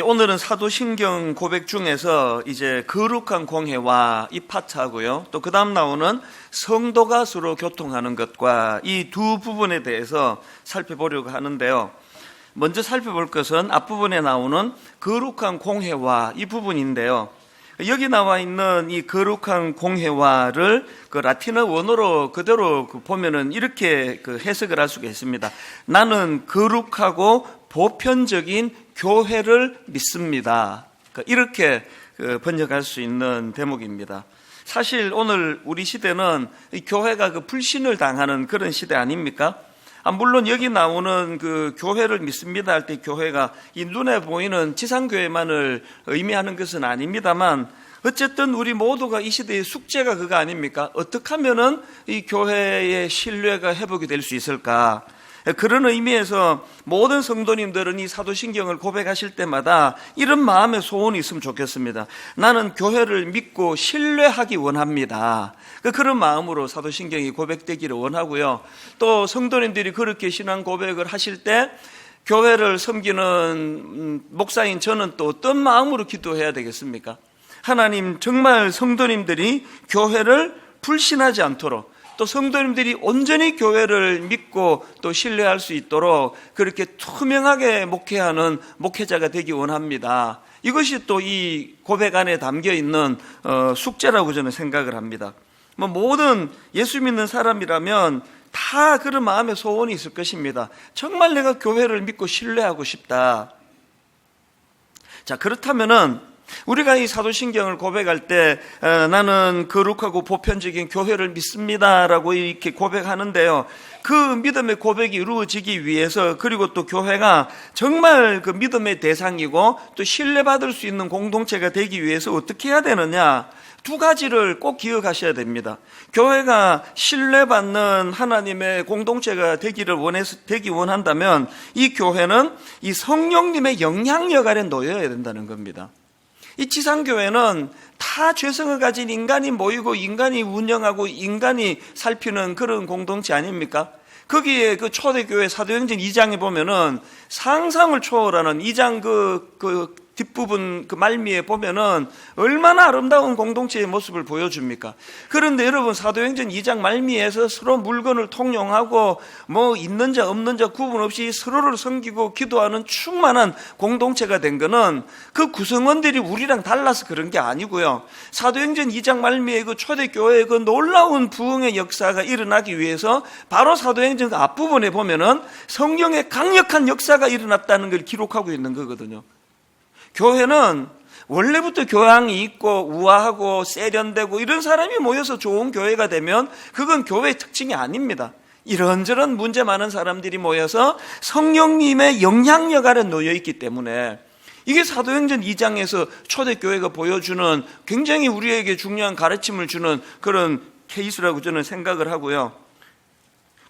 오늘은 사도신경 고백 중에서 이제 거룩한 공회와 이 파트하고요. 또 그 다음 나오는 성도가 서로 교통하는 것과 이 두 부분에 대해서 살펴보려고 하는데요. 먼저 살펴볼 것은 앞부분에 나오는 거룩한 공회와 이 부분인데요. 여기 나와 있는 이 거룩한 공회화를 그 라틴어 원어로 그대로 보면은 이렇게 해석을 할 수가 있습니다. 나는 거룩하고 보편적인 교회를 믿습니다. 이렇게 번역할 수 있는 대목입니다. 사실 오늘 우리 시대는 이 교회가 불신을 당하는 그런 시대 아닙니까? 물론 여기 나오는 교회를 믿습니다 할 때 교회가 이 눈에 보이는 지상교회만을 의미하는 것은 아닙니다만, 어쨌든 우리 모두가 이 시대의 숙제가 그거 아닙니까? 어떻게 하면은 이 교회의 신뢰가 회복이 될 수 있을까? 그런 의미에서 모든 성도님들은 이 사도신경을 고백하실 때마다 이런 마음의 소원이 있으면 좋겠습니다. 나는 교회를 믿고 신뢰하기 원합니다. 그런 마음으로 사도신경이 고백되기를 원하고요. 또 성도님들이 그렇게 신앙 고백을 하실 때 교회를 섬기는 목사인 저는 또 어떤 마음으로 기도해야 되겠습니까? 하나님, 정말 성도님들이 교회를 불신하지 않도록, 또 성도님들이 온전히 교회를 믿고 또 신뢰할 수 있도록 그렇게 투명하게 목회하는 목회자가 되기 원합니다. 이것이 또 이 고백 안에 담겨 있는 숙제라고 저는 생각을 합니다. 모든 예수 믿는 사람이라면 다 그런 마음의 소원이 있을 것입니다. 정말 내가 교회를 믿고 신뢰하고 싶다. 자, 그렇다면은 우리가 이 사도신경을 고백할 때 나는 거룩하고 보편적인 교회를 믿습니다라고 이렇게 고백하는데요. 그 믿음의 고백이 이루어지기 위해서, 그리고 또 교회가 정말 그 믿음의 대상이고 또 신뢰받을 수 있는 공동체가 되기 위해서 어떻게 해야 되느냐? 두 가지를 꼭 기억하셔야 됩니다. 교회가 신뢰받는 하나님의 공동체가 되기 원한다면 이 교회는 이 성령님의 영향력 아래 놓여야 된다는 겁니다. 이 지상교회는 다 죄성을 가진 인간이 모이고 인간이 운영하고 인간이 살피는 그런 공동체 아닙니까? 거기에 초대교회 사도행전 2장에 보면은 상상을 초월하는 2장 뒷부분 말미에 보면은 얼마나 아름다운 공동체의 모습을 보여줍니까? 그런데 여러분, 사도행전 2장 말미에서 서로 물건을 통용하고 있는 자 없는 자 구분 없이 서로를 섬기고 기도하는 충만한 공동체가 된 거는 그 구성원들이 우리랑 달라서 그런 게 아니고요. 사도행전 2장 말미에 초대교회의 놀라운 부흥의 역사가 일어나기 위해서 바로 사도행전 앞부분에 보면은 성령의 강력한 역사가 일어났다는 걸 기록하고 있는 거거든요. 교회는 원래부터 교양이 있고 우아하고 세련되고 이런 사람이 모여서 좋은 교회가 되면 그건 교회의 특징이 아닙니다. 이런저런 문제 많은 사람들이 모여서 성령님의 영향력 아래 놓여있기 때문에 이게 사도행전 2장에서 초대교회가 보여주는 굉장히 우리에게 중요한 가르침을 주는 그런 케이스라고 저는 생각을 하고요.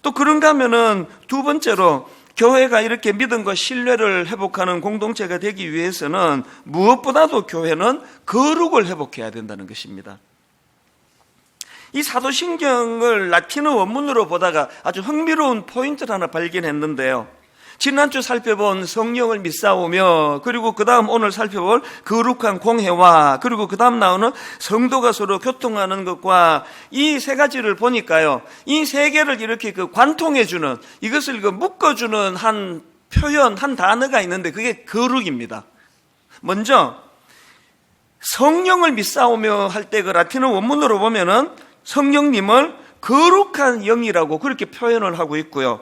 또 그런가 하면은 두 번째로, 교회가 이렇게 믿음과 신뢰를 회복하는 공동체가 되기 위해서는 무엇보다도 교회는 거룩을 회복해야 된다는 것입니다. 이 사도신경을 라틴어 원문으로 보다가 아주 흥미로운 포인트를 하나 발견했는데요. 지난주 살펴본 성령을 믿사오며, 그리고 그 다음 오늘 살펴볼 거룩한 공회와, 그리고 그 다음 나오는 성도가 서로 교통하는 것과, 이 세 가지를 보니까요, 이 세 개를 이렇게 관통해주는, 이것을 묶어주는 한 표현, 한 단어가 있는데 그게 거룩입니다. 먼저 성령을 믿사오며 할 때 그 라틴어 원문으로 보면은 성령님을 거룩한 영이라고 그렇게 표현을 하고 있고요.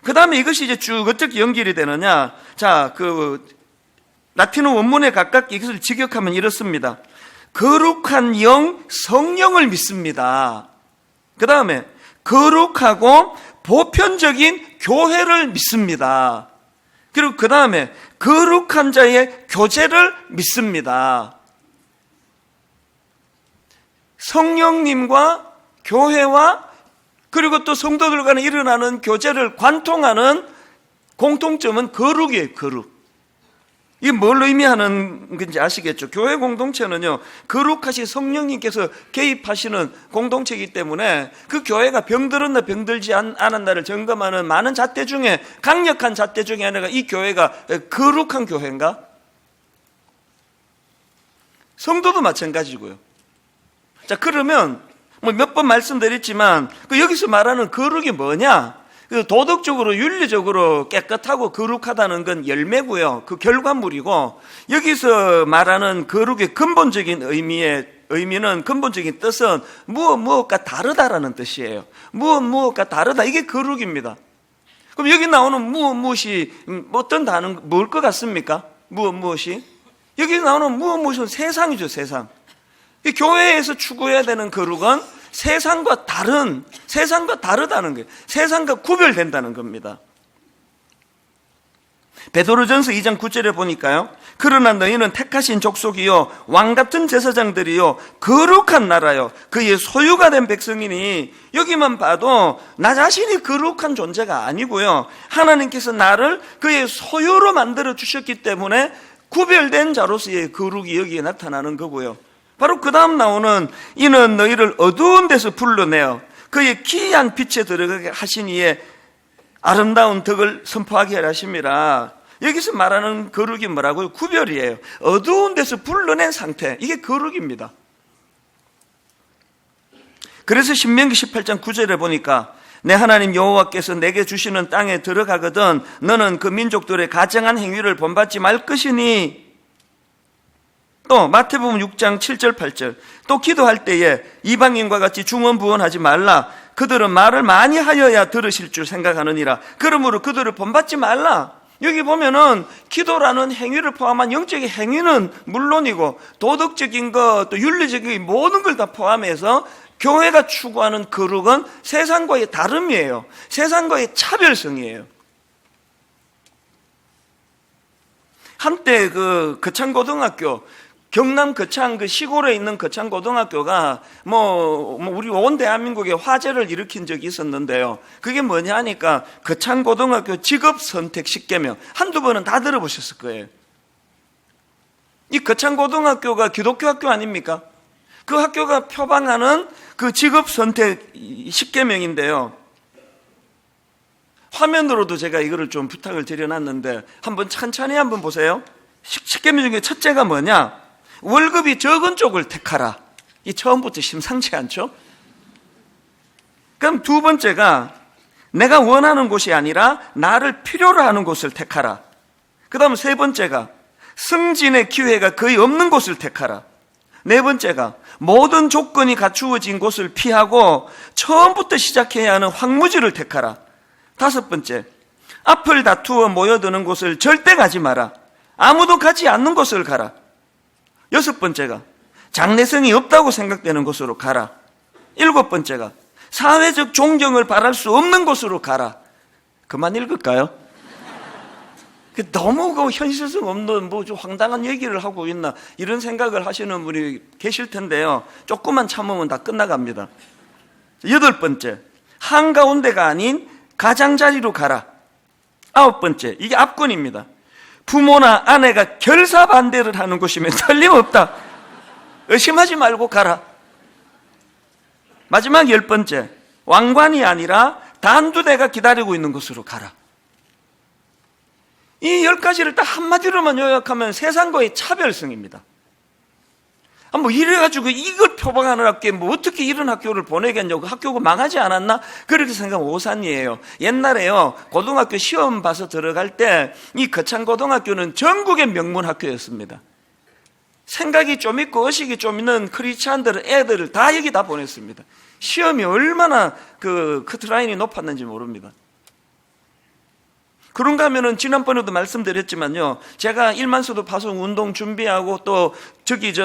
그 다음에 이것이 이제 쭉 어떻게 연결이 되느냐. 자, 라틴어 원문에 가깝게 이것을 직역하면 이렇습니다. 거룩한 영, 성령을 믿습니다. 그 다음에 거룩하고 보편적인 교회를 믿습니다. 그리고 그 다음에 거룩한 자의 교제를 믿습니다. 성령님과 교회와 그리고 또 성도들 간에 일어나는 교제를 관통하는 공통점은 거룩이에요, 거룩. 이게 뭘 의미하는 건지 아시겠죠? 교회 공동체는요, 거룩하신 성령님께서 개입하시는 공동체이기 때문에 그 교회가 병들었나 병들지 않았나를 점검하는 많은 잣대 중에, 강력한 잣대 중에 하나가 이 교회가 거룩한 교회인가? 성도도 마찬가지고요. 자, 그러면 몇 번 말씀드렸지만 여기서 말하는 거룩이 뭐냐? 도덕적으로 윤리적으로 깨끗하고 거룩하다는 건 열매고요. 그 결과물이고, 여기서 말하는 거룩의 근본적인 의미는, 근본적인 뜻은 무엇과 다르다라는 뜻이에요. 무엇과 다르다, 이게 거룩입니다. 그럼 여기 나오는 무엇이 어떤 단어, 뭘 것 같습니까? 무엇이? 여기 나오는 무엇은 세상이죠, 세상. 이 교회에서 추구해야 되는 거룩은 세상과 다르다는 거예요. 세상과 구별된다는 겁니다. 베드로전서 2장 9절에 보니까요, 그러나 너희는 택하신 족속이요 왕같은 제사장들이요 거룩한 나라요 그의 소유가 된 백성이니, 여기만 봐도 나 자신이 거룩한 존재가 아니고요, 하나님께서 나를 그의 소유로 만들어 주셨기 때문에 구별된 자로서의 거룩이 여기에 나타나는 거고요. 바로 그 다음 나오는 이는 너희를 어두운 데서 불러내어 그의 기이한 빛에 들어가게 하신 이의 아름다운 덕을 선포하게 하심이라. 여기서 말하는 거룩이 뭐라고요? 구별이에요. 어두운 데서 불러낸 상태, 이게 거룩입니다. 그래서 신명기 18장 9절에 보니까 내 하나님 여호와께서 내게 주시는 땅에 들어가거든 너는 그 민족들의 가증한 행위를 본받지 말 것이니, 또 마태복음 6장 7절 8절 또 기도할 때에 이방인과 같이 중언부언하지 말라. 그들은 말을 많이 하여야 들으실 줄 생각하느니라. 그러므로 그들을 본받지 말라. 여기 보면은 기도라는 행위를 포함한 영적인 행위는 물론이고 도덕적인 것, 또 윤리적인 모든 걸 다 포함해서 교회가 추구하는 거룩은 세상과의 다름이에요. 세상과의 차별성이에요. 한때 그 거창고등학교, 경남 거창 그 시골에 있는 거창고등학교가 우리 온 대한민국에 화제를 일으킨 적이 있었는데요. 그게 뭐냐 하니까 거창고등학교 직업선택 10계명, 한두 번은 다 들어보셨을 거예요. 이 거창고등학교가 기독교 학교 아닙니까? 그 학교가 표방하는 그 직업선택 10계명인데요. 화면으로도 제가 이거를 좀 부탁을 드려놨는데 한번 천천히 한번 보세요. 10계명 중에 첫째가 뭐냐? 월급이 적은 쪽을 택하라. 이 처음부터 심상치 않죠? 그럼 두 번째가 내가 원하는 곳이 아니라 나를 필요로 하는 곳을 택하라. 그 다음 세 번째가 승진의 기회가 거의 없는 곳을 택하라. 네 번째가 모든 조건이 갖추어진 곳을 피하고 처음부터 시작해야 하는 황무지를 택하라. 다섯 번째, 앞을 다투어 모여드는 곳을 절대 가지 마라. 아무도 가지 않는 곳을 가라. 여섯 번째가 장래성이 없다고 생각되는 곳으로 가라. 일곱 번째가 사회적 존경을 바랄 수 없는 곳으로 가라. 그만 읽을까요? 너무 그 현실성 없는 좀 황당한 얘기를 하고 있나 이런 생각을 하시는 분이 계실 텐데요. 조금만 참으면 다 끝나갑니다. 여덟 번째, 한가운데가 아닌 가장자리로 가라. 아홉 번째, 이게 압권입니다. 부모나 아내가 결사 반대를 하는 곳이면 틀림없다. 의심하지 말고 가라. 마지막 열 번째, 왕관이 아니라 단두대가 기다리고 있는 곳으로 가라. 이 10가지를 딱 한마디로만 요약하면 세상과의 차별성입니다. 이래가지고 이걸 표방하는 학교에 어떻게 이런 학교를 보내겠냐고, 학교가 망하지 않았나? 그렇게 생각하면 오산이에요. 옛날에요, 고등학교 시험 봐서 들어갈 때 이 거창고등학교는 전국의 명문 학교였습니다. 생각이 좀 있고 의식이 좀 있는 크리스찬들 애들을 다 여기 다 보냈습니다. 시험이 얼마나 그 커트라인이 높았는지 모릅니다. 그런가 하면은 지난번에도 말씀드렸지만요, 제가 일만수도 파송 운동 준비하고 또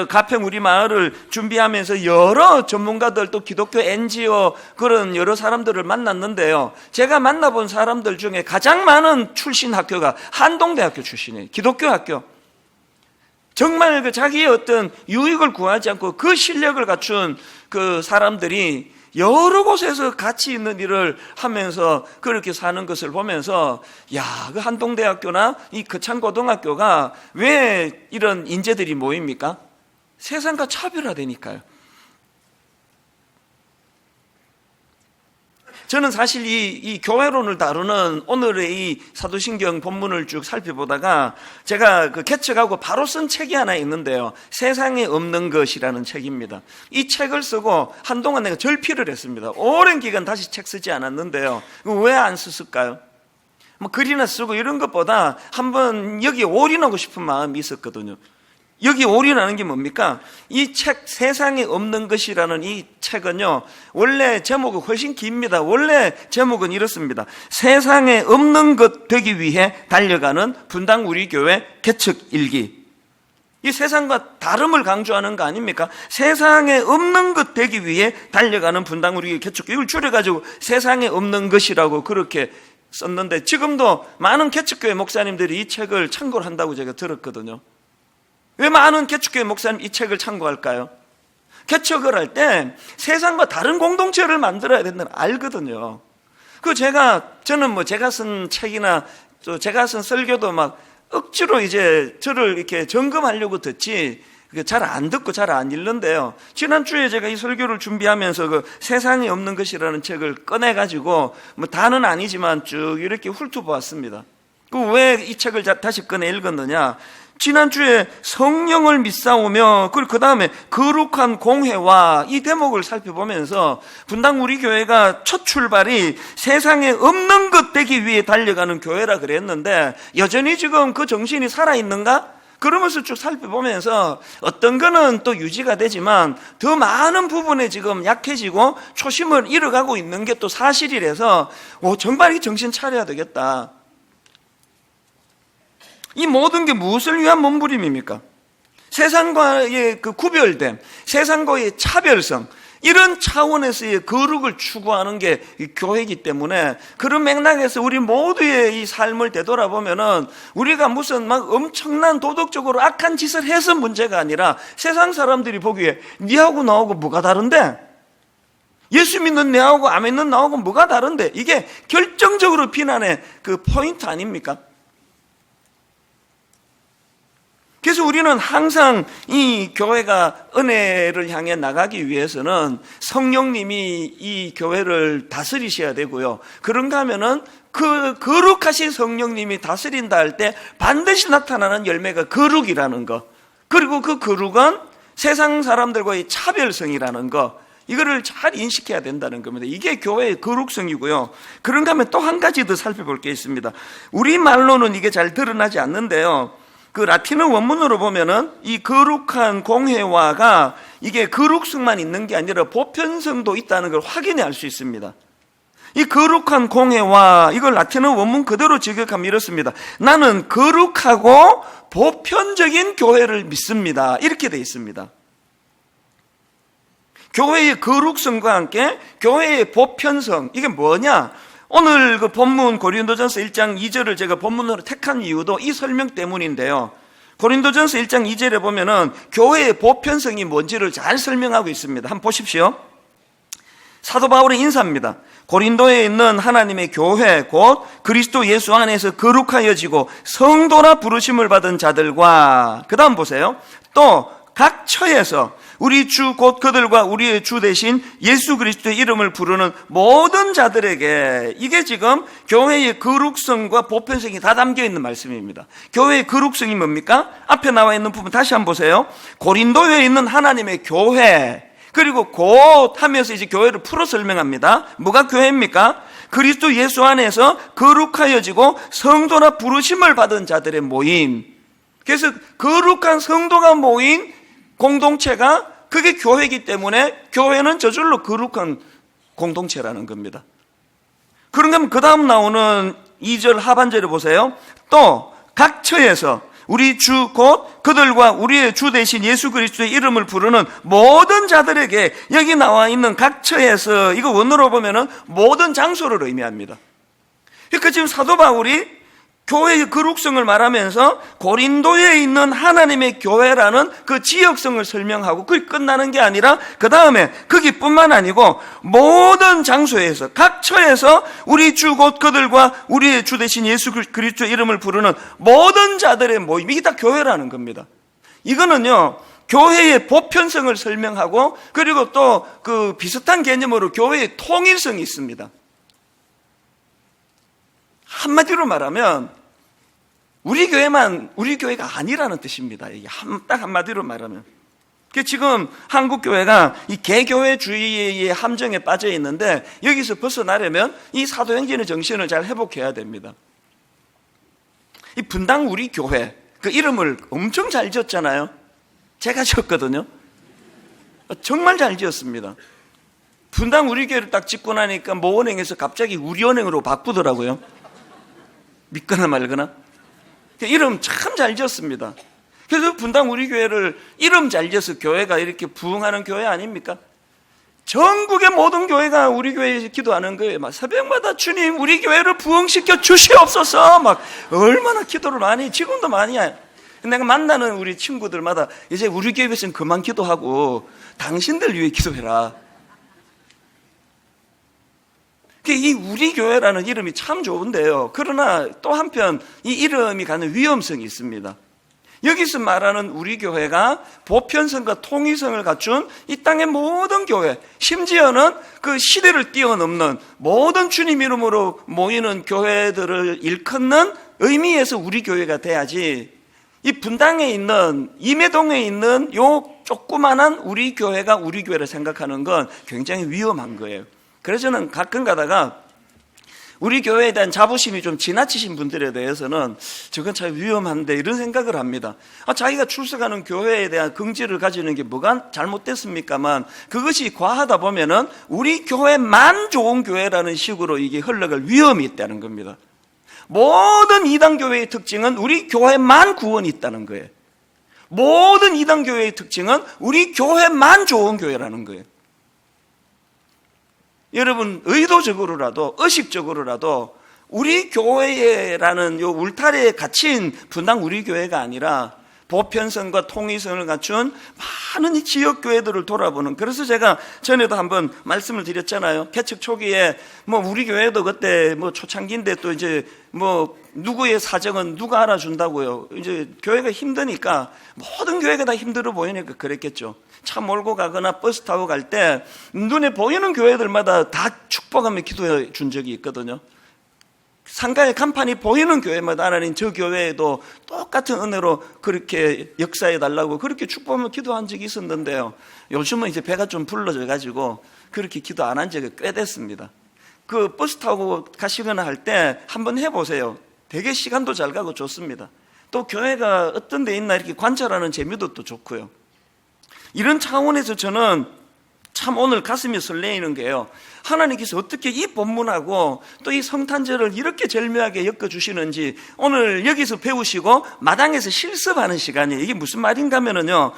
가평 우리 마을을 준비하면서 여러 전문가들 또 기독교 NGO 그런 여러 사람들을 만났는데요, 제가 만나본 사람들 중에 가장 많은 출신 학교가 한동대학교 출신이에요. 기독교 학교. 정말 그 자기의 어떤 유익을 구하지 않고 그 실력을 갖춘 그 사람들이 여러 곳에서 같이 있는 일을 하면서 그렇게 사는 것을 보면서, 그 한동대학교나 이 거창고등학교가 왜 이런 인재들이 모입니까? 세상과 차별화되니까요. 저는 사실 이 교회론을 다루는 오늘의 이 사도신경 본문을 쭉 살펴보다가 제가 그 개척하고 바로 쓴 책이 하나 있는데요. 세상에 없는 것이라는 책입니다. 이 책을 쓰고 한동안 내가 절필을 했습니다. 오랜 기간 다시 책 쓰지 않았는데요. 왜 안 썼을까요? 뭐 글이나 쓰고 이런 것보다 한번 여기에 올인하고 싶은 마음이 있었거든요. 여기 올인하는 게 뭡니까? 이 책 세상에 없는 것이라는 이 책은요, 원래 제목은 훨씬 깁니다. 원래 제목은 이렇습니다. 세상에 없는 것 되기 위해 달려가는 분당 우리 교회 개척 일기. 이 세상과 다름을 강조하는 거 아닙니까? 세상에 없는 것 되기 위해 달려가는 분당 우리 교회 개척. 이걸 줄여가지고 세상에 없는 것이라고 그렇게 썼는데, 지금도 많은 개척교회 목사님들이 이 책을 참고를 한다고 제가 들었거든요. 왜 많은 개척교회 목사님 이 책을 참고할까요? 개척을 할 때 세상과 다른 공동체를 만들어야 된다는 알거든요. 저는 뭐 제가 쓴 책이나 또 제가 쓴 설교도 막 억지로 이제 저를 이렇게 점검하려고 듣지 잘 안 듣고 잘 안 읽는데요. 지난주에 제가 이 설교를 준비하면서 그 세상에 없는 것이라는 책을 꺼내가지고 뭐 다는 아니지만 쭉 이렇게 훑어보았습니다. 왜 이 책을 다시 꺼내 읽었느냐? 지난주에 성령을 믿사오며 그 다음에 거룩한 공회와 이 대목을 살펴보면서 분당 우리 교회가 첫 출발이 세상에 없는 것 되기 위해 달려가는 교회라 그랬는데 여전히 지금 그 정신이 살아있는가? 그러면서 쭉 살펴보면서 어떤 거는 또 유지가 되지만 더 많은 부분에 지금 약해지고 초심을 잃어가고 있는 게 또 사실이라서 정말 이 정신 차려야 되겠다. 이 모든 게 무엇을 위한 몸부림입니까? 세상과의 그 구별됨, 세상과의 차별성, 이런 차원에서의 거룩을 추구하는 게 교회이기 때문에 그런 맥락에서 우리 모두의 이 삶을 되돌아보면은 우리가 무슨 막 엄청난 도덕적으로 악한 짓을 해서 문제가 아니라 세상 사람들이 보기에 니하고 나하고 뭐가 다른데? 예수 믿는 내하고 안 믿는 나하고 뭐가 다른데? 이게 결정적으로 비난의 그 포인트 아닙니까? 그래서 우리는 항상 이 교회가 은혜를 향해 나가기 위해서는 성령님이 이 교회를 다스리셔야 되고요. 그런가 하면은 그 거룩하신 성령님이 다스린다 할 때 반드시 나타나는 열매가 거룩이라는 거. 그리고 그 거룩은 세상 사람들과의 차별성이라는 거. 이거를 잘 인식해야 된다는 겁니다. 이게 교회의 거룩성이고요. 그런가 하면 또 한 가지 더 살펴볼 게 있습니다. 우리말로는 이게 잘 드러나지 않는데요. 그 라틴어 원문으로 보면은 이 거룩한 공회화가 이게 거룩성만 있는 게 아니라 보편성도 있다는 걸 확인해 알 수 있습니다. 이 거룩한 공회화, 이걸 라틴어 원문 그대로 직역하면 이렇습니다. 나는 거룩하고 보편적인 교회를 믿습니다. 이렇게 되어 있습니다. 교회의 거룩성과 함께 교회의 보편성, 이게 뭐냐? 오늘 그 본문 고린도전서 1장 2절을 제가 본문으로 택한 이유도 이 설명 때문인데요. 고린도전서 1장 2절에 보면은 교회의 보편성이 뭔지를 잘 설명하고 있습니다. 한번 보십시오. 사도 바울의 인사입니다. 고린도에 있는 하나님의 교회 곧 그리스도 예수 안에서 거룩하여지고 성도라 부르심을 받은 자들과, 그 다음 보세요. 또 각 처에서 우리 주 곧 그들과 우리의 주 대신 예수 그리스도의 이름을 부르는 모든 자들에게, 이게 지금 교회의 거룩성과 보편성이 다 담겨 있는 말씀입니다. 교회의 거룩성이 뭡니까? 앞에 나와 있는 부분 다시 한번 보세요. 고린도에 있는 하나님의 교회, 그리고 곧 하면서 이제 교회를 풀어 설명합니다. 뭐가 교회입니까? 그리스도 예수 안에서 거룩하여지고 성도나 부르심을 받은 자들의 모임. 그래서 거룩한 성도가 모인 공동체가 그게 교회이기 때문에 교회는 저절로 거룩한 공동체라는 겁니다. 그런가 하면 그 다음 나오는 2절 하반절에 보세요. 또 각 처에서 우리 주 곧 그들과 우리의 주 대신 예수 그리스도의 이름을 부르는 모든 자들에게, 여기 나와 있는 각 처에서 이거 원어로 보면은 모든 장소를 의미합니다. 그러니까 지금 사도 바울이 교회의 거룩성을 말하면서 고린도에 있는 하나님의 교회라는 그 지역성을 설명하고 그게 끝나는 게 아니라 그 다음에 거기뿐만 아니고 모든 장소에서 각 처에서 우리 주 곧 그들과 우리의 주 대신 예수 그리스도의 이름을 부르는 모든 자들의 모임, 이게 다 교회라는 겁니다. 이거는요 교회의 보편성을 설명하고 그리고 또 그 비슷한 개념으로 교회의 통일성이 있습니다. 한마디로 말하면 우리 교회가 아니라는 뜻입니다. 이게 딱 한마디로 말하면. 지금 한국 교회가 이 개교회주의의 함정에 빠져 있는데 여기서 벗어나려면 이 사도행전의 정신을 잘 회복해야 됩니다. 이 분당 우리 교회 그 이름을 엄청 잘 지었잖아요. 제가 지었거든요. 정말 잘 지었습니다. 분당 우리 교회를 딱 짓고 나니까 모은행에서 갑자기 우리은행으로 바꾸더라고요. 믿거나 말거나. 이름 참 잘 지었습니다. 그래서 분당 우리 교회를 이름 잘 지어서 교회가 이렇게 부흥하는 교회 아닙니까? 전국의 모든 교회가 우리 교회에서 기도하는 거예요. 막 새벽마다 주님 우리 교회를 부흥시켜 주시옵소서. 막 얼마나 기도를 많이, 지금도 많이 해요. 내가 만나는 우리 친구들마다 이제 우리 교회에서는 그만 기도하고 당신들 위해 기도해라. 이 우리 교회라는 이름이 참 좋은데요. 그러나 또 한편 이 이름이 갖는 위험성이 있습니다. 여기서 말하는 우리 교회가 보편성과 통일성을 갖춘 이 땅의 모든 교회, 심지어는 그 시대를 뛰어넘는 모든 주님 이름으로 모이는 교회들을 일컫는 의미에서 우리 교회가 돼야지, 이 분당에 있는, 임해동에 있는 요 조그만한 우리 교회가 우리 교회를 생각하는 건 굉장히 위험한 거예요. 그래서 저는 가끔 가다가 우리 교회에 대한 자부심이 좀 지나치신 분들에 대해서는 저건 참 위험한데 이런 생각을 합니다. 자기가 출석하는 교회에 대한 긍지를 가지는 게 뭐가 잘못됐습니까만 그것이 과하다 보면은 우리 교회만 좋은 교회라는 식으로 이게 흘러갈 위험이 있다는 겁니다. 모든 이단교회의 특징은 우리 교회만 구원이 있다는 거예요. 모든 이단교회의 특징은 우리 교회만 좋은 교회라는 거예요. 여러분, 의도적으로라도 의식적으로라도 우리 교회라는 요 울타리에 갇힌 분당 우리 교회가 아니라 보편성과 통일성을 갖춘 많은 이 지역교회들을 돌아보는, 그래서 제가 전에도 한번 말씀을 드렸잖아요. 개척 초기에 우리 교회도 그때 초창기인데 또 이제 누구의 사정은 누가 알아준다고요. 이제 교회가 힘드니까 모든 교회가 다 힘들어 보이니까 그랬겠죠. 차 몰고 가거나 버스 타고 갈 때 눈에 보이는 교회들마다 다 축복하며 기도해 준 적이 있거든요. 상가의 간판이 보이는 교회마다 하나님 저 교회에도 똑같은 은혜로 그렇게 역사해 달라고 그렇게 축복하며 기도한 적이 있었는데요. 요즘은 이제 배가 좀 불러져 가지고 그렇게 기도 안 한 지가 꽤 됐습니다. 그 버스 타고 가시거나 할 때 한번 해보세요. 되게 시간도 잘 가고 좋습니다. 또 교회가 어떤 데 있나 이렇게 관찰하는 재미도 또 좋고요. 이런 차원에서 저는 참 오늘 가슴이 설레이는 게요, 하나님께서 어떻게 이 본문하고 또 이 성탄절을 이렇게 절묘하게 엮어주시는지 오늘 여기서 배우시고 마당에서 실습하는 시간이에요. 이게 무슨 말인가 하면은요,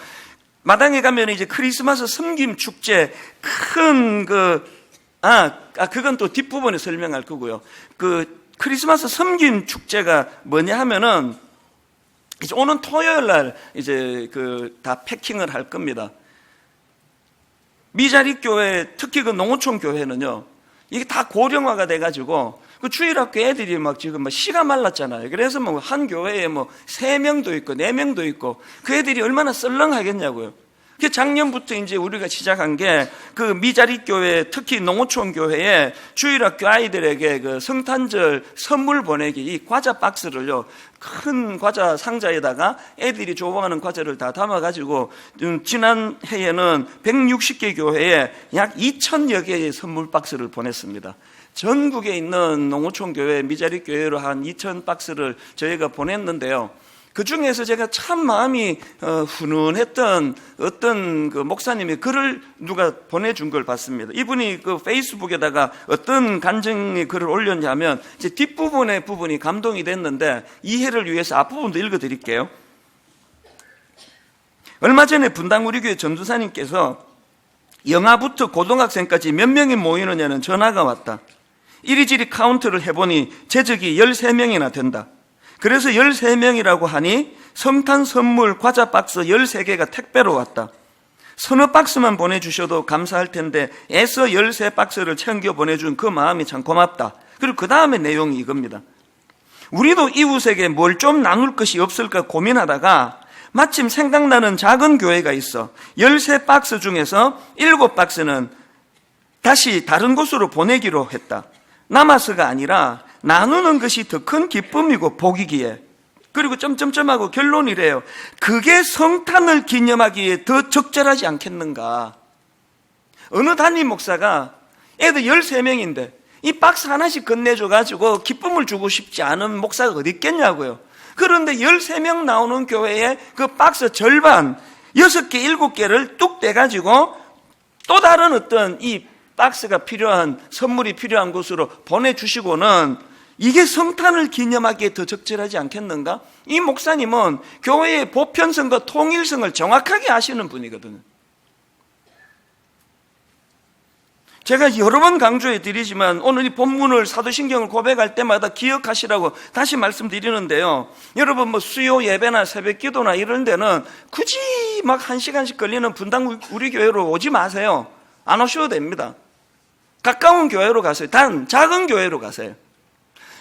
마당에 가면 이제 크리스마스 섬김 축제 큰 그건 또 뒷부분에 설명할 거고요. 그 크리스마스 섬김 축제가 뭐냐 하면은 이제 오는 토요일 날 이제 다 패킹을 할 겁니다. 미자리 교회, 특히 그 농어촌 교회는요, 이게 다 고령화가 돼가지고 그 주일학교 애들이 지금 씨가 말랐잖아요. 그래서 한 교회에 3명도 있고 4명도 있고 그 애들이 얼마나 썰렁하겠냐고요. 작년부터 이제 우리가 시작한 게 그 미자리 교회, 특히 농어촌 교회에 주일학교 아이들에게 그 성탄절 선물 보내기, 이 과자 박스를요, 큰 과자 상자에다가 애들이 좋아하는 과자를 다 담아가지고 지난 해에는 160개 교회에 약 2,000여 개의 선물 박스를 보냈습니다. 전국에 있는 농어촌 교회, 미자리 교회로 한 2,000 박스를 저희가 보냈는데요. 그 중에서 제가 참 마음이 훈훈했던 어떤 그 목사님의 글을 누가 보내준 걸 봤습니다. 이분이 그 페이스북에다가 어떤 간증의 글을 올렸냐면 이제 뒷부분의 부분이 감동이 됐는데 이해를 위해서 앞부분도 읽어드릴게요. 얼마 전에 분당 우리 교회 전도사님께서 영아부터 고등학생까지 몇 명이 모이느냐는 전화가 왔다. 이리저리 카운트를 해보니 제적이 13명이나 된다. 그래서 13명이라고 하니 성탄 선물 과자 박스 13개가 택배로 왔다. 서너 박스만 보내주셔도 감사할 텐데 애써 13박스를 챙겨 보내준 그 마음이 참 고맙다. 그리고 그 다음에 내용이 이겁니다. 우리도 이웃에게 뭘 좀 나눌 것이 없을까 고민하다가 마침 생각나는 작은 교회가 있어 13박스 중에서 7박스는 다시 다른 곳으로 보내기로 했다. 남아서가 아니라 나누는 것이 더 큰 기쁨이고 복이기에, 그리고 점점점하고 결론이래요. 그게 성탄을 기념하기에 더 적절하지 않겠는가. 어느 담임 목사가 애들 13명인데 이 박스 하나씩 건네줘가지고 기쁨을 주고 싶지 않은 목사가 어디 있겠냐고요. 그런데 13명 나오는 교회에 그 박스 절반 6개, 7개를 뚝 떼가지고 또 다른 어떤 이 박스가 필요한, 선물이 필요한 곳으로 보내주시고는 이게 성탄을 기념하기에 더 적절하지 않겠는가? 이 목사님은 교회의 보편성과 통일성을 정확하게 아시는 분이거든요. 제가 여러 번 강조해 드리지만 오늘 이 본문을 사도신경을 고백할 때마다 기억하시라고 다시 말씀드리는데요. 여러분 뭐 수요 예배나 새벽 기도나 이런 데는 굳이 막 1시간씩 걸리는 분당 우리 교회로 오지 마세요. 안 오셔도 됩니다. 가까운 교회로 가세요. 단 작은 교회로 가세요.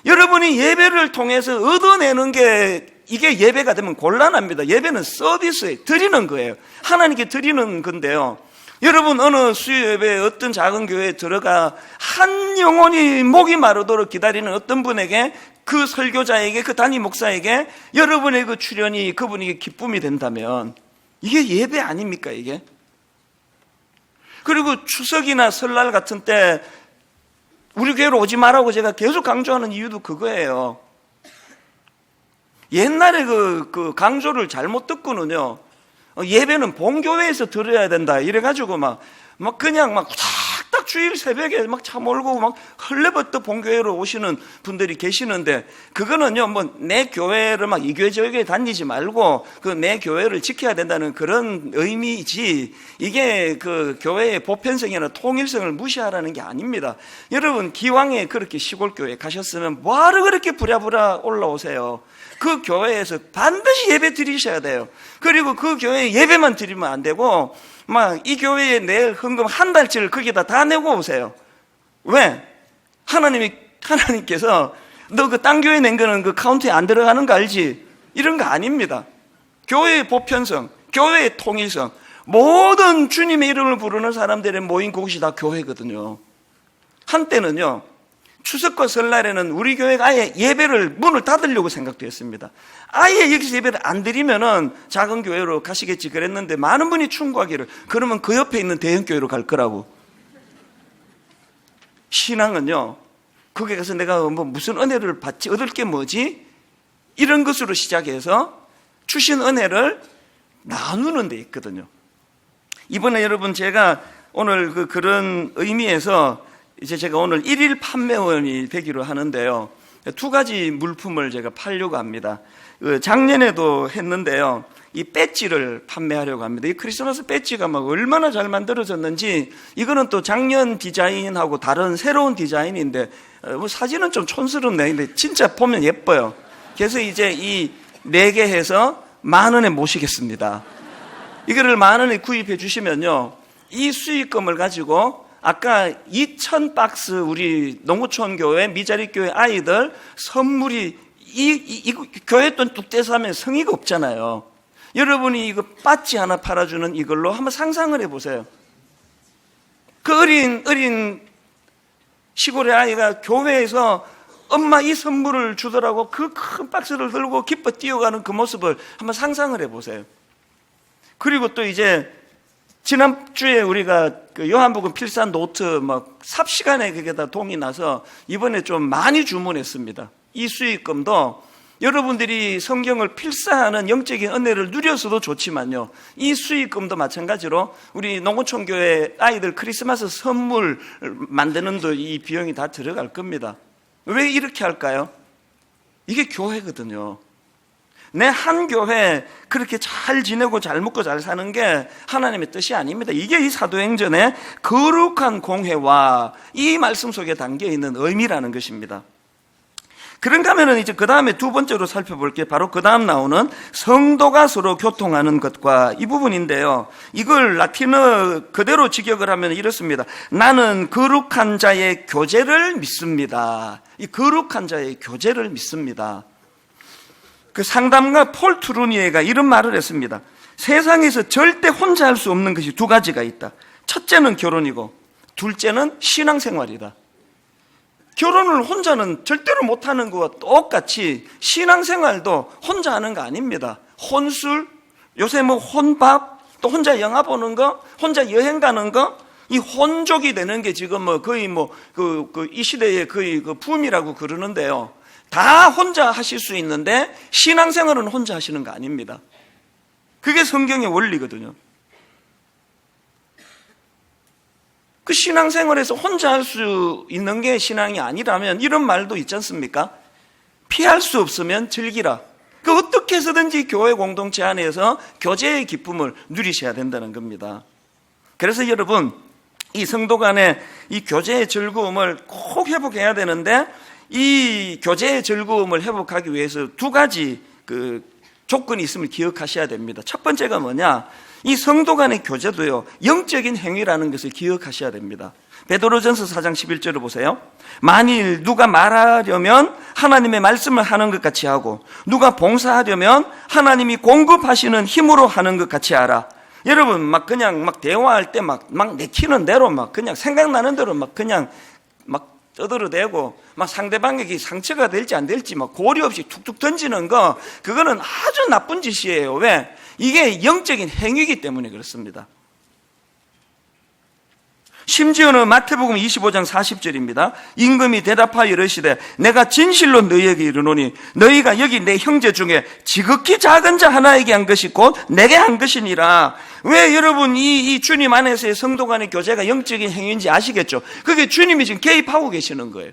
여러분이 예배를 통해서 얻어내는 게 이게 예배가 되면 곤란합니다. 예배는 서비스에 드리는 거예요. 하나님께 드리는 건데요. 여러분 어느 수요 예배에 어떤 작은 교회에 들어가 한 영혼이 목이 마르도록 기다리는 어떤 분에게, 그 설교자에게, 그 담임 목사에게 여러분의 그 출연이 그분에게 기쁨이 된다면 이게 예배 아닙니까 이게? 그리고 추석이나 설날 같은 때 우리 교회로 오지 말라고 제가 계속 강조하는 이유도 그거예요. 옛날에 그 강조를 잘못 듣고는요, 예배는 본교회에서 들어야 된다 이래가지고 막 그냥 막 딱 주일 새벽에 막 차 몰고 막 헐레벌떡 본교회로 오시는 분들이 계시는데, 그거는요 뭐 내 교회를 막 이 교회 저 교회 다니지 말고 그 내 교회를 지켜야 된다는 그런 의미이지, 이게 그 교회의 보편성이나 통일성을 무시하라는 게 아닙니다. 여러분 기왕에 그렇게 시골 교회 가셨으면 뭐하러 그렇게 부랴부랴 올라오세요? 그 교회에서 반드시 예배 드리셔야 돼요. 그리고 그 교회에 예배만 드리면 안 되고 막 이 교회에 낼 헌금 한 달치를 거기다 다 내고 오세요. 왜? 하나님께서 너 그 딴 교회 낸 거는 그 카운트에 안 들어가는 거 알지? 이런 거 아닙니다. 교회의 보편성, 교회의 통일성, 모든 주님의 이름을 부르는 사람들의 모인 곳이 다 교회거든요. 한때는요 추석과 설날에는 우리 교회가 아예 예배를 문을 닫으려고 생각도 했습니다. 아예 여기서 예배를 안 드리면은 작은 교회로 가시겠지 그랬는데, 많은 분이 충고하기를 그러면 그 옆에 있는 대형 교회로 갈 거라고. 신앙은요 거기 가서 내가 뭐 무슨 은혜를 받지, 얻을 게 뭐지, 이런 것으로 시작해서 주신 은혜를 나누는 데 있거든요. 이번에 여러분 제가 오늘 그런 의미에서 이제 제가 오늘 1일 판매원이 되기로 하는데요. 2가지 물품을 제가 팔려고 합니다. 작년에도 했는데요. 이 배지를 판매하려고 합니다. 이 크리스마스 배지가 막 얼마나 잘 만들어졌는지, 이거는 또 작년 디자인하고 다른 새로운 디자인인데 뭐 사진은 좀 촌스럽네. 근데 진짜 보면 예뻐요. 그래서 이제 이 4개 해서 10,000원에 모시겠습니다. 이거를 10,000원에 구입해 주시면요, 이 수익금을 가지고 아까 2,000박스 우리 농구촌 교회, 미자리 교회 아이들 선물이 이 교회 돈 뚝 떼서 하면 성의가 없잖아요. 여러분이 이거 빠찌 하나 팔아주는 이걸로 한번 상상을 해보세요. 그 어린 시골의 아이가 교회에서 엄마 이 선물을 주더라고 그 큰 박스를 들고 기뻐 뛰어가는 그 모습을 한번 상상을 해보세요. 그리고 또 이제 지난주에 우리가 그 요한복음 필사 노트 막 삽시간에 그게 다 동이 나서 이번에 좀 많이 주문했습니다. 이 수익금도 여러분들이 성경을 필사하는 영적인 은혜를 누려서도 좋지만요, 이 수익금도 마찬가지로 우리 농어촌 교회 아이들 크리스마스 선물 만드는 데 이 비용이 다 들어갈 겁니다. 왜 이렇게 할까요? 이게 교회거든요. 내 한 교회 그렇게 잘 지내고 잘 먹고 잘 사는 게 하나님의 뜻이 아닙니다. 이게 이 사도행전의 거룩한 공회와 이 말씀 속에 담겨있는 의미라는 것입니다. 그런가 하면 이제 그 다음에 2번째로 살펴볼 게 바로 그 다음 나오는 성도가 서로 교통하는 것과 이 부분인데요. 이걸 라틴어 그대로 직역을 하면 이렇습니다. 나는 거룩한 자의 교제를 믿습니다. 이 거룩한 자의 교제를 믿습니다. 그 상담가 폴 트루니에가 이런 말을 했습니다. 세상에서 절대 혼자 할 수 없는 것이 2가지가 있다. 첫째는 결혼이고 둘째는 신앙생활이다. 결혼을 혼자는 절대로 못하는 것과 똑같이 신앙생활도 혼자 하는 거 아닙니다. 혼술, 요새 뭐 혼밥, 또 혼자 영화 보는 거, 혼자 여행 가는 거, 이 혼족이 되는 게 지금 뭐 거의 이 시대의 거의 그 붐이라고 그러는데요. 다 혼자 하실 수 있는데 신앙생활은 혼자 하시는 거 아닙니다. 그게 성경의 원리거든요. 그 신앙생활에서 혼자 할 수 있는 게 신앙이 아니라면 이런 말도 있지 않습니까? 피할 수 없으면 즐기라. 그 어떻게 해서든지 교회 공동체 안에서 교제의 기쁨을 누리셔야 된다는 겁니다. 그래서 여러분, 이 성도 간의 이 교제의 즐거움을 꼭 회복해야 되는데, 이 교제의 즐거움을 회복하기 위해서 두 가지 그 조건이 있음을 기억하셔야 됩니다. 첫 번째가 뭐냐? 이 성도 간의 교제도요, 영적인 행위라는 것을 기억하셔야 됩니다. 베드로전서 4장 11절을 보세요. 만일 누가 말하려면 하나님의 말씀을 하는 것 같이 하고, 누가 봉사하려면 하나님이 공급하시는 힘으로 하는 것 같이 하라. 여러분, 그냥 대화할 때 내키는 대로 그냥 생각나는 대로 그냥 떠들어대고 상대방에게 상처가 될지 안 될지 고려 없이 툭툭 던지는 거, 그거는 아주 나쁜 짓이에요. 왜? 이게 영적인 행위이기 때문에 그렇습니다. 심지어는 마태복음 25장 40절입니다. 임금이 대답하여 이르시되 내가 진실로 너희에게 이르노니 너희가 여기 내 형제 중에 지극히 작은 자 하나에게 한 것이 곧 내게 한 것이니라. 왜 여러분 이 주님 안에서의 성도 간의 교제가 영적인 행위인지 아시겠죠? 그게 주님이 지금 개입하고 계시는 거예요.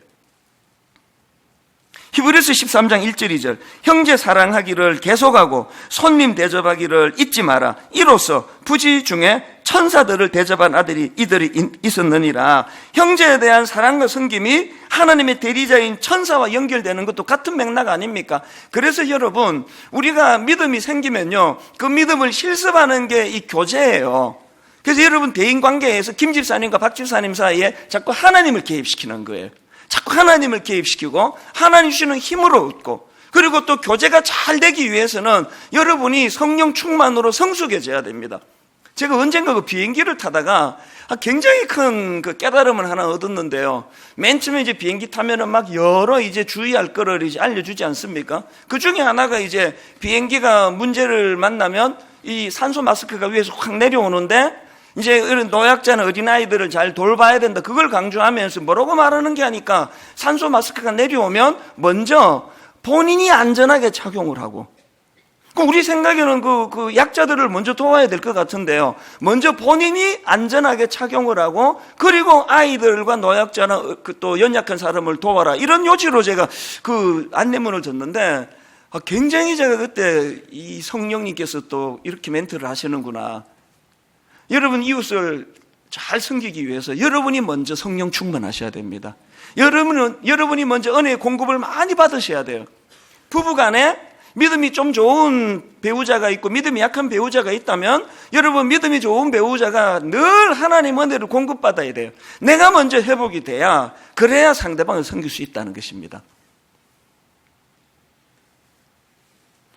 히브리서 13장 1절 2절 형제 사랑하기를 계속하고 손님 대접하기를 잊지 마라. 이로써 부지 중에 천사들을 대접한 이들이 있었느니라. 형제에 대한 사랑과 섬김이 하나님의 대리자인 천사와 연결되는 것도 같은 맥락 아닙니까? 그래서 여러분, 우리가 믿음이 생기면요, 그 믿음을 실습하는 게 이 교제예요. 그래서 여러분, 대인관계에서 김 집사님과 박 집사님 사이에 자꾸 하나님을 개입시키는 거예요. 자꾸 하나님을 개입시키고 하나님 주시는 힘으로 얻고, 그리고 또 교제가 잘 되기 위해서는 여러분이 성령 충만으로 성숙해져야 됩니다. 제가 언젠가 그 비행기를 타다가 굉장히 큰 그 깨달음을 하나 얻었는데요. 맨 처음에 이제 비행기 타면은 여러 이제 주의할 거를 이제 알려주지 않습니까? 그 중에 하나가 이제 비행기가 문제를 만나면 이 산소 마스크가 위에서 확 내려오는데, 이제 이런 노약자나 어린아이들을 잘 돌봐야 된다. 그걸 강조하면서 뭐라고 말하는 게 하니까, 산소 마스크가 내려오면 먼저 본인이 안전하게 착용을 하고, 우리 생각에는 그 약자들을 먼저 도와야 될 것 같은데요. 먼저 본인이 안전하게 착용을 하고, 그리고 아이들과 노약자나 또 연약한 사람을 도와라. 이런 요지로 제가 그 안내문을 줬는데, 굉장히 제가 그때 이 성령님께서 또 이렇게 멘트를 하시는구나. 여러분, 이웃을 잘 섬기기 위해서 여러분이 먼저 성령 충만하셔야 됩니다. 여러분이 먼저 은혜의 공급을 많이 받으셔야 돼요. 부부간에 믿음이 좀 좋은 배우자가 있고 믿음이 약한 배우자가 있다면, 여러분 믿음이 좋은 배우자가 늘 하나님 은혜를 공급받아야 돼요. 내가 먼저 회복이 돼야, 그래야 상대방을 섬길 수 있다는 것입니다.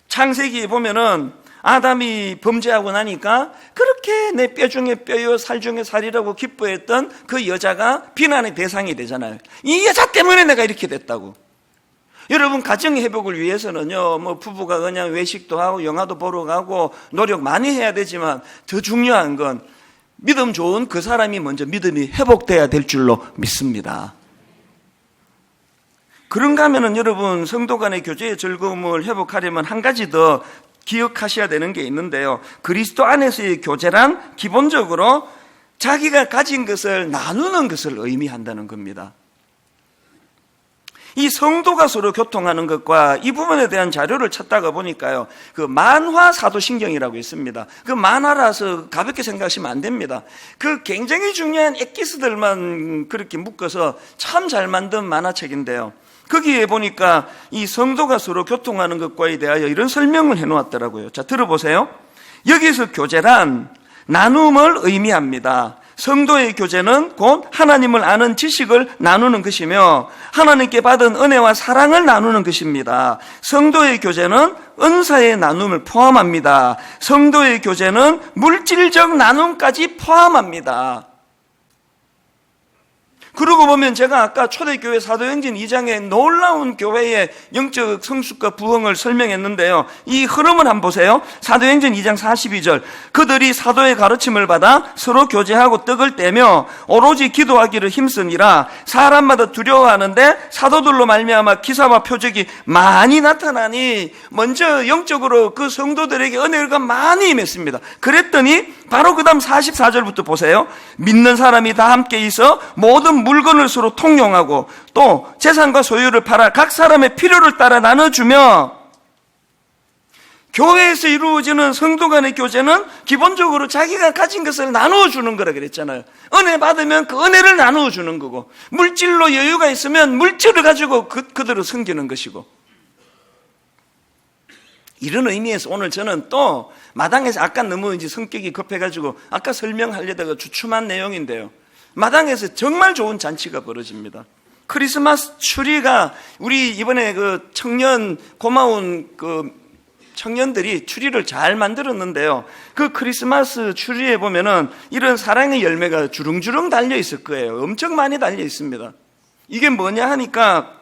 창세기에 보면은 아담이 범죄하고 나니까 그렇게 내 뼈 중에 뼈요 살 중에 살이라고 기뻐했던 그 여자가 비난의 대상이 되잖아요. 이 여자 때문에 내가 이렇게 됐다고. 여러분, 가정 회복을 위해서는요, 부부가 그냥 외식도 하고 영화도 보러 가고 노력 많이 해야 되지만, 더 중요한 건 믿음 좋은 그 사람이 먼저 믿음이 회복돼야 될 줄로 믿습니다. 그런가 하면은 여러분, 성도 간의 교제의 즐거움을 회복하려면 한 가지 더 기억하셔야 되는 게 있는데요. 그리스도 안에서의 교제란 기본적으로 자기가 가진 것을 나누는 것을 의미한다는 겁니다. 이 성도가 서로 교통하는 것과 이 부분에 대한 자료를 찾다가 보니까요, 그 만화 사도신경이라고 있습니다. 그 만화라서 가볍게 생각하시면 안 됩니다. 그 굉장히 중요한 엑기스들만 그렇게 묶어서 참 잘 만든 만화책인데요. 거기에 보니까 이 성도가 서로 교통하는 것과에 대하여 이런 설명을 해놓았더라고요. 자, 들어보세요. 여기서 교제란 나눔을 의미합니다. 성도의 교제는 곧 하나님을 아는 지식을 나누는 것이며 하나님께 받은 은혜와 사랑을 나누는 것입니다. 성도의 교제는 은사의 나눔을 포함합니다. 성도의 교제는 물질적 나눔까지 포함합니다. 그러고 보면 제가 아까 초대교회 사도행전 2장에 놀라운 교회의 영적 성숙과 부흥을 설명했는데요. 이 흐름을 한번 보세요. 사도행전 2장 42절. 그들이 사도의 가르침을 받아 서로 교제하고 떡을 떼며 오로지 기도하기를 힘쓰니라. 사람마다 두려워하는데 사도들로 말미암아 기사와 표적이 많이 나타나니 먼저 영적으로 그 성도들에게 은혜가 많이 임했습니다. 그랬더니 바로 그 다음 44절부터 보세요. 믿는 사람이 다 함께 있어 모든 물건을 서로 통용하고 또 재산과 소유를 팔아 각 사람의 필요를 따라 나눠주며, 교회에서 이루어지는 성도 간의 교제는 기본적으로 자기가 가진 것을 나누어주는 거라 그랬잖아요. 은혜 받으면 그 은혜를 나누어주는 거고, 물질로 여유가 있으면 물질을 가지고 그들을 섬기는 것이고, 이런 의미에서 오늘 저는 또 마당에서 아까 너무 이제 성격이 급해가지고 아까 설명하려다가 주춤한 내용인데요. 마당에서 정말 좋은 잔치가 벌어집니다. 크리스마스 추리가, 우리 이번에 그 청년, 고마운 그 청년들이 추리를 잘 만들었는데요. 그 크리스마스 추리에 보면은 이런 사랑의 열매가 주렁주렁 달려 있을 거예요. 엄청 많이 달려 있습니다. 이게 뭐냐 하니까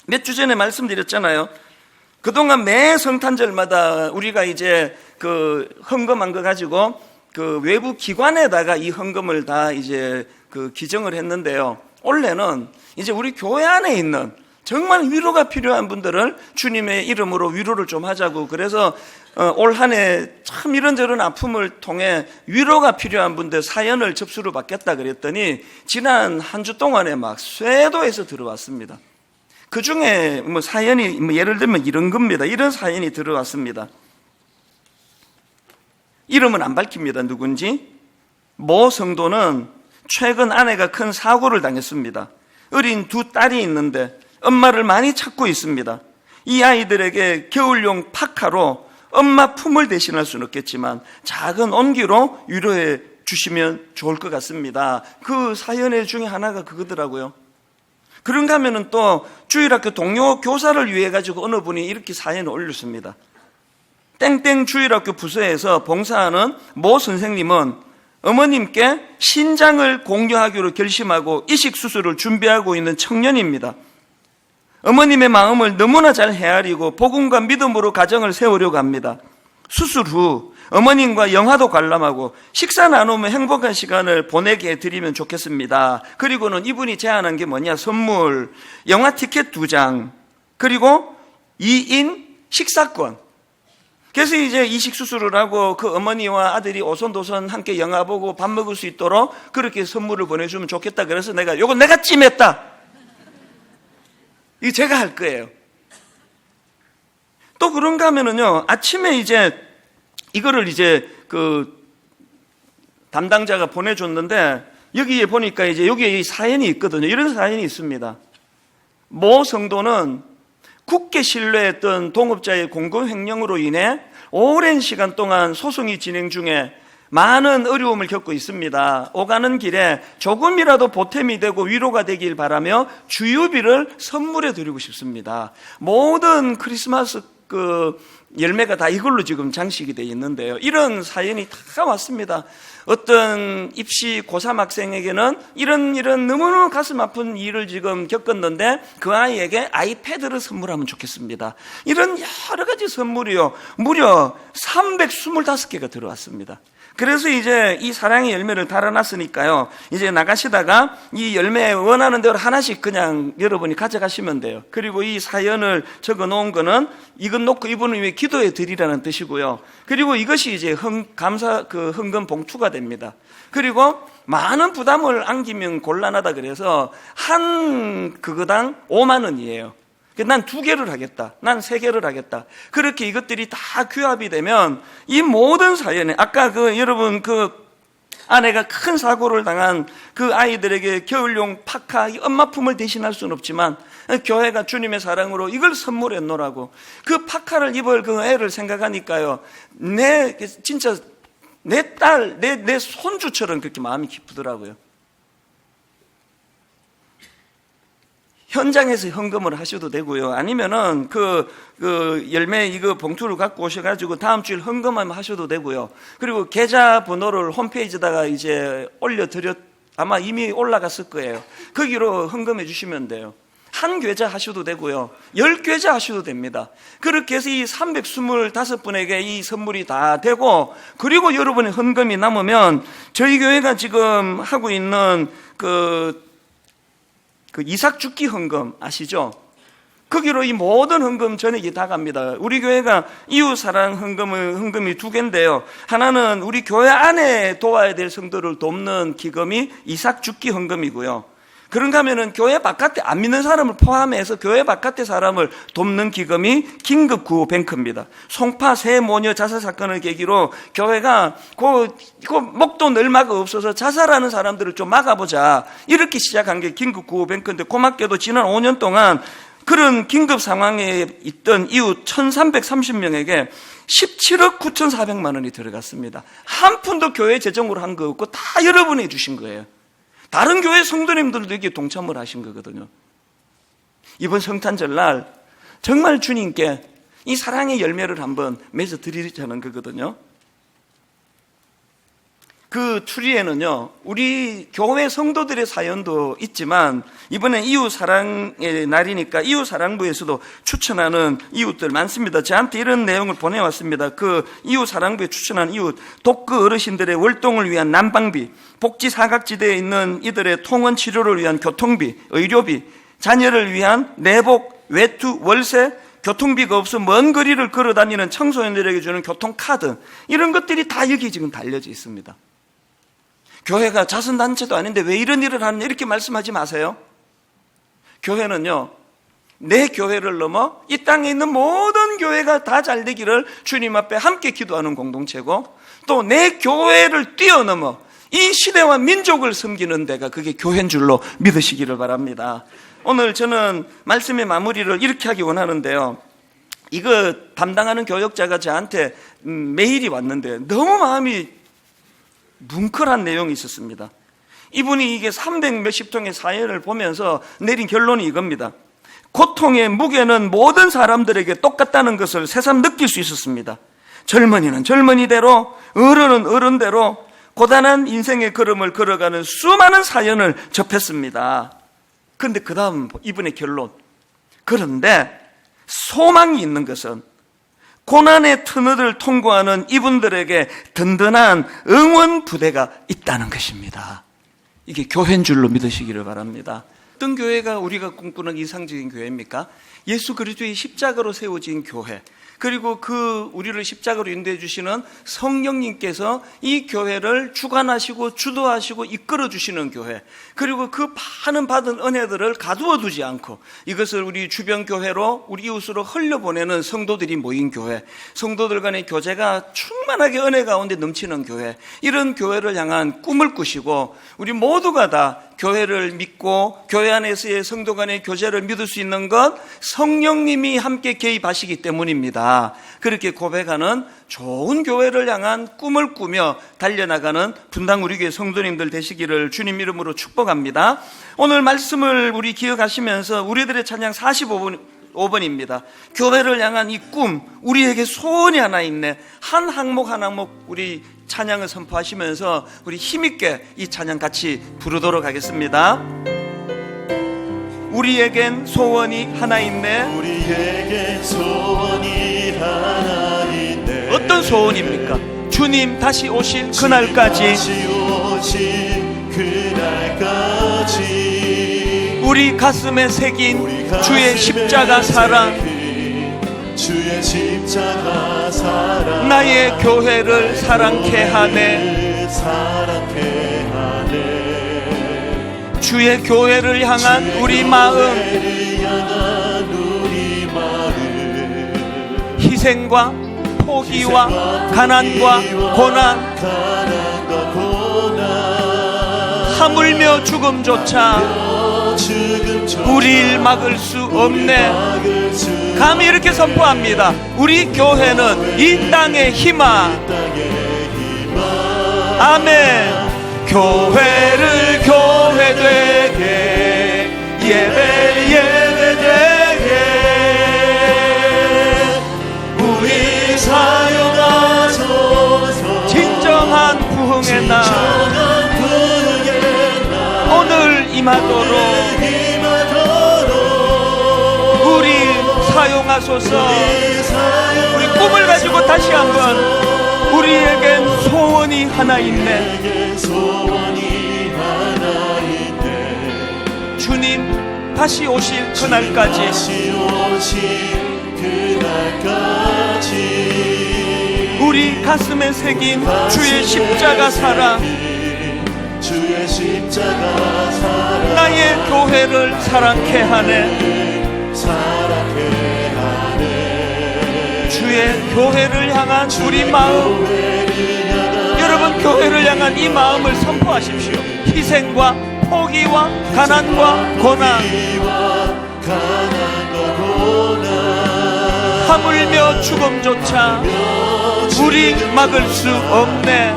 몇 주 전에 말씀드렸잖아요. 그동안 매 성탄절마다 우리가 이제 그 헌금한 거 가지고 그 외부 기관에다가 이 헌금을 다 이제 그 기증을 했는데요. 올해는 이제 우리 교회 안에 있는 정말 위로가 필요한 분들을 주님의 이름으로 위로를 좀 하자고, 그래서 올 한 해 참 이런저런 아픔을 통해 위로가 필요한 분들 사연을 접수를 받겠다 그랬더니 지난 한 주 동안에 막 쇄도해서 들어왔습니다. 그 중에 뭐 사연이 뭐 예를 들면 이런 겁니다. 이런 사연이 들어왔습니다. 이름은 안 밝힙니다. 누군지. 모 성도는 최근 아내가 큰 사고를 당했습니다. 어린 두 딸이 있는데 엄마를 많이 찾고 있습니다. 이 아이들에게 겨울용 파카로 엄마 품을 대신할 수는 없겠지만 작은 온기로 위로해 주시면 좋을 것 같습니다. 그 사연의 중에 하나가 그거더라고요. 그런가 하면은 또 주일학교 동료 교사를 위해 가지고 어느 분이 이렇게 사연을 올렸습니다. 땡땡 주일학교 부서에서 봉사하는 모 선생님은 어머님께 신장을 공유하기로 결심하고 이식 수술을 준비하고 있는 청년입니다. 어머님의 마음을 너무나 잘 헤아리고 복음과 믿음으로 가정을 세우려고 합니다. 수술 후 어머님과 영화도 관람하고 식사 나누며 행복한 시간을 보내게 해드리면 좋겠습니다. 그리고는 이분이 제안한 게 뭐냐, 선물, 영화 티켓 2장, 그리고 2인 식사권. 그래서 이제 이식 수술을 하고 그 어머니와 아들이 오손도손 함께 영화 보고 밥 먹을 수 있도록 그렇게 선물을 보내주면 좋겠다. 그래서 요거 내가 찜했다. 이거 제가 할 거예요. 또 그런가 하면은요, 아침에 이제 이거를 이제 그 담당자가 보내줬는데 여기에 보니까 이제 여기에 사연이 있거든요. 이런 사연이 있습니다. 모 성도는 굳게 신뢰했던 동업자의 공금 횡령으로 인해 오랜 시간 동안 소송이 진행 중에 많은 어려움을 겪고 있습니다. 오가는 길에 조금이라도 보탬이 되고 위로가 되길 바라며 주유비를 선물해 드리고 싶습니다. 모든 크리스마스 그 열매가 다 이걸로 지금 장식이 되어 있는데요. 이런 사연이 다 왔습니다. 어떤 입시 고3 학생에게는 이런 너무너무 가슴 아픈 일을 지금 겪었는데 그 아이에게 아이패드를 선물하면 좋겠습니다. 이런 여러 가지 선물이요. 무려 325개가 들어왔습니다. 그래서 이제 이 사랑의 열매를 달아놨으니까요. 이제 나가시다가 이 열매 원하는 대로 하나씩 그냥 여러분이 가져가시면 돼요. 그리고 이 사연을 적어 놓은 거는 이건 놓고 이분을 위해 기도해 드리라는 뜻이고요. 그리고 이것이 이제 헌금 봉투가 됩니다. 그리고 많은 부담을 안기면 곤란하다 그래서 한 그거당 5만 원이에요. 난 2개를 하겠다. 난 3개를 하겠다. 그렇게 이것들이 다 규합이 되면 이 모든 사연에 아까 여러분 아내가 큰 사고를 당한 그 아이들에게 겨울용 파카, 엄마 품을 대신할 수는 없지만 교회가 주님의 사랑으로 이걸 선물해 놓으라고. 그 파카를 입을 그 애를 생각하니까요. 진짜 내 딸, 내 손주처럼 그렇게 마음이 기쁘더라고요. 현장에서 헌금을 하셔도 되고요. 아니면은 열매 이거 봉투를 갖고 오셔가지고 다음 주일 헌금하면 하셔도 되고요. 그리고 계좌 번호를 홈페이지에다가 이제 아마 이미 올라갔을 거예요. 거기로 헌금해 주시면 돼요. 한 계좌 하셔도 되고요, 10계좌 하셔도 됩니다. 그렇게 해서 이 325분에게 이 선물이 다 되고, 그리고 여러분의 헌금이 남으면 저희 교회가 지금 하고 있는 그 이삭 죽기 헌금 아시죠? 거기로 이 모든 헌금 전액이 다 갑니다. 우리 교회가 이웃사랑 헌금이 2개인데요. 하나는 우리 교회 안에 도와야 될 성도를 돕는 기금이 이삭 죽기 헌금이고요. 그런가 하면은 교회 바깥에 안 믿는 사람을 포함해서 교회 바깥의 사람을 돕는 기금이 긴급구호뱅크입니다. 송파 새 모녀 자살 사건을 계기로 교회가 그 목돈 얼마가 없어서 자살하는 사람들을 좀 막아보자, 이렇게 시작한 게 긴급구호뱅크인데, 고맙게도 지난 5년 동안 그런 긴급 상황에 있던 이웃 1330명에게 17억 9,400만 원이 들어갔습니다. 한 푼도 교회 재정으로 한 거 없고 다 여러분이 주신 거예요. 다른 교회 성도님들도 여기에 동참을 하신 거거든요. 이번 성탄절날 정말 주님께 이 사랑의 열매를 한번 맺어 드리자는 거거든요. 그 추리에는요, 우리 교회 성도들의 사연도 있지만, 이번에 이웃사랑의 날이니까 이웃사랑부에서도 추천하는 이웃들 많습니다. 저한테 이런 내용을 보내왔습니다. 그 이웃사랑부에 추천한 이웃, 독거 어르신들의 월동을 위한 난방비, 복지 사각지대에 있는 이들의 통원 치료를 위한 교통비, 의료비, 자녀를 위한 내복, 외투, 월세, 교통비가 없어 먼 거리를 걸어 다니는 청소년들에게 주는 교통카드, 이런 것들이 다 여기 지금 달려져 있습니다. 교회가 자선단체도 아닌데 왜 이런 일을 하느냐, 이렇게 말씀하지 마세요. 교회는요, 내 교회를 넘어 이 땅에 있는 모든 교회가 다 잘 되기를 주님 앞에 함께 기도하는 공동체고, 또 내 교회를 뛰어넘어 이 시대와 민족을 섬기는 데가 그게 교회인 줄로 믿으시기를 바랍니다. 오늘 저는 말씀의 마무리를 이렇게 하기 원하는데요, 이거 담당하는 교역자가 저한테 메일이 왔는데 너무 마음이 뭉클한 내용이 있었습니다. 이분이 이게 300몇십 통의 사연을 보면서 내린 결론이 이겁니다. 고통의 무게는 모든 사람들에게 똑같다는 것을 새삼 느낄 수 있었습니다. 젊은이는 젊은이대로, 어른은 어른대로 고단한 인생의 걸음을 걸어가는 수많은 사연을 접했습니다. 그런데 그 다음 이분의 결론, 그런데 소망이 있는 것은 고난의 터널을 통과하는 이분들에게 든든한 응원 부대가 있다는 것입니다. 이게 교회인 줄로 믿으시기를 바랍니다. 어떤 교회가 우리가 꿈꾸는 이상적인 교회입니까? 예수 그리스도의 십자가로 세워진 교회, 그리고 그 우리를 십자가로 인도해 주시는 성령님께서 이 교회를 주관하시고 주도하시고 이끌어 주시는 교회, 그리고 그 많은 받은 은혜들을 가두어 두지 않고 이것을 우리 주변 교회로, 우리 이웃으로 흘려보내는 성도들이 모인 교회, 성도들 간의 교제가 충만하게 은혜 가운데 넘치는 교회, 이런 교회를 향한 꿈을 꾸시고 우리 모두가 다 교회를 믿고 교회 안에서의 성도 간의 교제를 믿을 수 있는 것 성령님이 함께 개입하시기 때문입니다. 그렇게 고백하는 좋은 교회를 향한 꿈을 꾸며 달려나가는 분당 우리 교회 성도님들 되시기를 주님 이름으로 축복합니다. 오늘 말씀을 우리 기억하시면서 우리들의 찬양 45번입니다. 교회를 향한 이 꿈, 우리에게 소원이 하나 있네. 한 항목 한 항목 우리 찬양을 선포하시면서 우리 힘있게 이 찬양 같이 부르도록 하겠습니다. 우리에겐 소원이 하나 있네. 우리에겐 소원이 하나 있네. 어떤 소원입니까? 주님 다시 오실 그날까지, 다시 오실 그날까지 우리 가슴에 새긴 주의 십자가 사랑, 주의 십자가 사랑 나의 교회를 사랑케 하네. 사랑케 하네. 주의 교회를 향한 우리 마음, 희생과 포기와 가난과 고난, 하물며 죽음조차 우리를 막을 수 없네. 감히 이렇게 선포합니다. 우리 교회는 이 땅의 희망. 아멘. 교회를 교회되게, 예배 예배되게, 우리 사용하소서. 진정한 부흥의 날, 임하도록 우리 사용하소서. 우리 꿈을 가지고 다시 한번 우리에겐 소원이 하나 있네. 주님 다시 오실 그날까지 우리 가슴에 새긴 주의 십자가 사랑, 나의 교회를 사랑케 하네. 주의 교회를 향한 우리 마음, 여러분 교회를 향한 이 마음을 선포하십시오. 희생과 포기와 가난과 고난, 하물며 죽음조차 우리 막을 수 없네.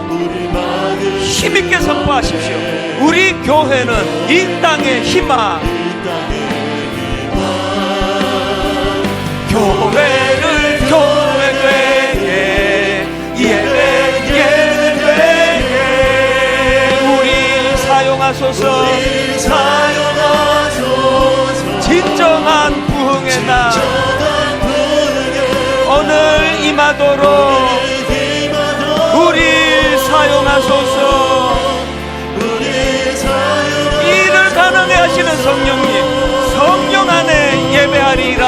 힘있게 선포하십시오. 우리 교회는 이 땅의 희망. 교회를 교회되게 예배되게 우리 사용하소서. 진정한 부흥의 날 오늘 임하도록 우리 사용하소서. 이를 가능해 하시는 성령님, 성령 안에 예배하리라.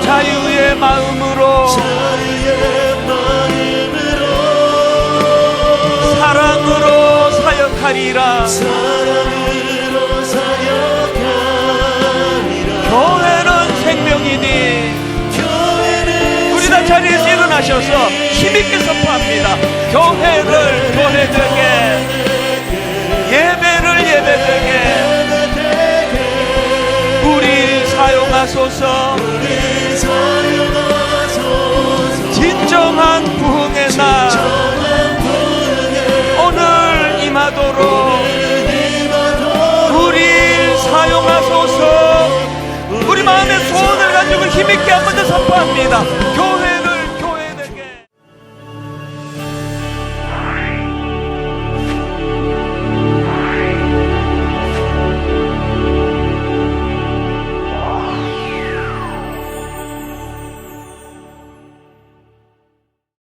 자유의 마음으로 사랑으로 사역하리라. 교회는 생명이니 우리 다 자리에서 일어나셔서 힘있게 선포합니다. 교회를 교회되게, 예배를 예배되게 우리 사용하소서. 진정한 부흥의 날 오늘 임하도록 우리 사용하소서. 우리 마음의 소원을 가지고 힘있게 한 번 더 선포합니다. 교회